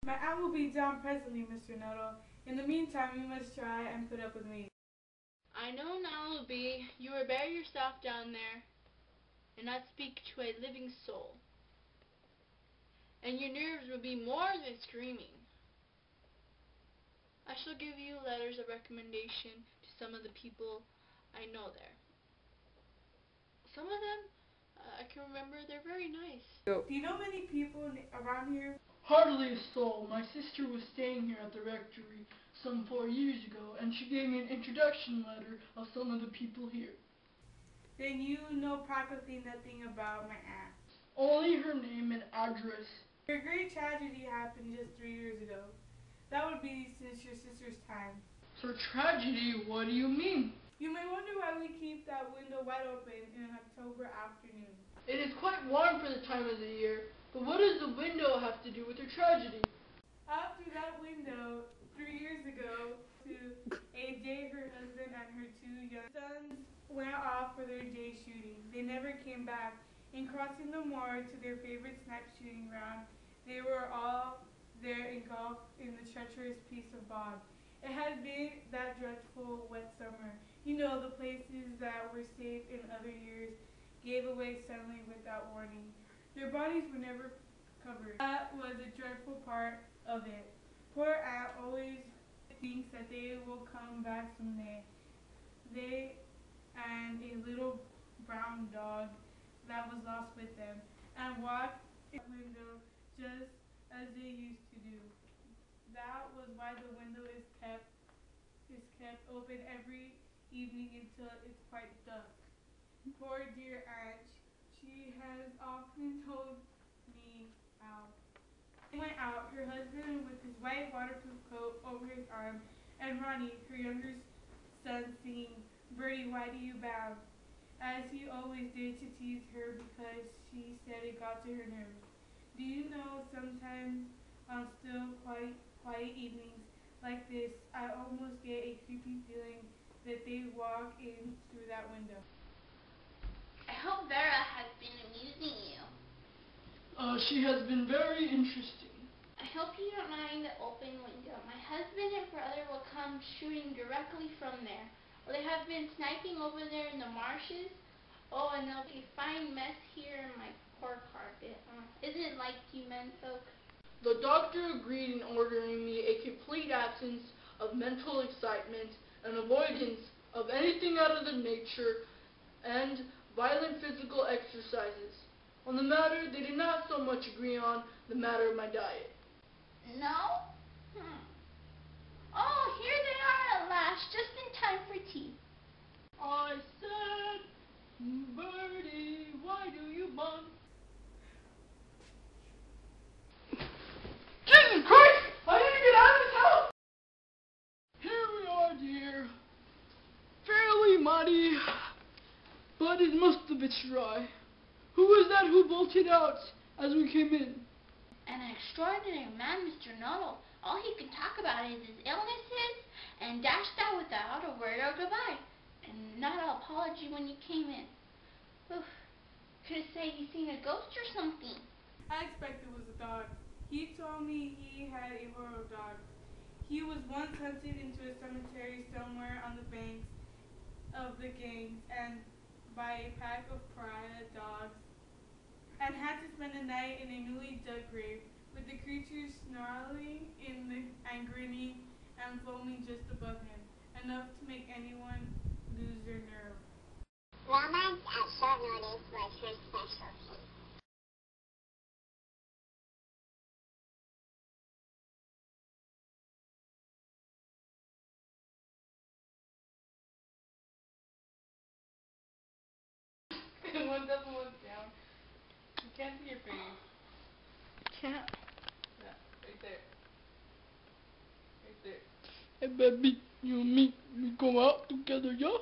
My aunt will be down presently, Mr. Nuttall. In the meantime, you must try and put up with me. I know now will be you will bury yourself down there and not speak to a living soul. And your nerves will be more than screaming. I shall give you letters of recommendation to some of the people I know there. Some of them, I can remember, they're very nice. Do you know many people around here? Hardly a soul. My sister was staying here at the rectory some 4 years ago, and she gave me an introduction letter of some of the people here. Then you know practically nothing about my aunt. Only her name and address. Your great tragedy happened just 3 years ago. That would be since your sister's time. For tragedy, what do you mean? You may wonder why we keep that window wide open in an October afternoon. It is quite warm for the time of the year, but what does the window have to do with her tragedy? Out through that window, 3 years ago, to a day her husband and her 2 young sons went off for their day shooting. They never came back. In crossing the moor to their favorite snipe shooting ground, they were all there engulfed in the treacherous piece of bog. It had been that dreadful wet summer. You know, the places that were safe in other years gave away suddenly without warning. Their bodies were never covered. That was a dreadful part of it. Poor aunt always thinks that they will come back someday. They and a little brown dog that was lost with them, and walk in the window just as they used to do. That was why the window is kept open every evening until it's quite dark. Poor dear aunt, she has often told me how. They went out, her husband with his white waterproof coat over his arm, and Ronnie, her younger son, singing, "Bertie, why do you bound?" as he always did to tease her because she said it got to her nerves. Do you know, sometimes on still quiet evenings like this, I almost get a creepy feeling that they walk in through that window. I hope Vera has been amusing you. She has been very interesting. I hope you don't mind the open window. My husband and brother will come shooting directly from there. Well, they have been sniping over there in the marshes. Oh, and there'll be a fine mess here in my poor carpet. Isn't it like you men folk? The doctor agreed in ordering me a complete absence of mental excitement and avoidance of anything out of the nature and violent physical exercises. On the matter, they did not so much agree on the matter of my diet. No? Oh, here they are at last, just in time for tea. I said, Bertie, why do you bun? Jesus Christ! I need to get out of this house! Here we are, dear. Fairly muddy, but it must have been dry. Who was that who bolted out as we came in? An extraordinary man, Mr. Nuttall. All he can talk about is his illnesses, and dashed out without a word or goodbye, and not an apology when you came in. Oof. Could have said you seen a ghost or something. I expect it was a dog. He told me he had a horror dog. He was once hunted into a cemetery somewhere on the banks of the Ganges and by a pack of pariah dogs, and had to spend the night in a newly dug grave, with the creatures snarling and grinning and foaming just above him, enough to make anyone lose their nerve. Romance at short notice was her specialty. One's up and one's down. You can't see your face. Can't. Yeah, right there. Right there. Hey baby, you and me, we go out together, yeah?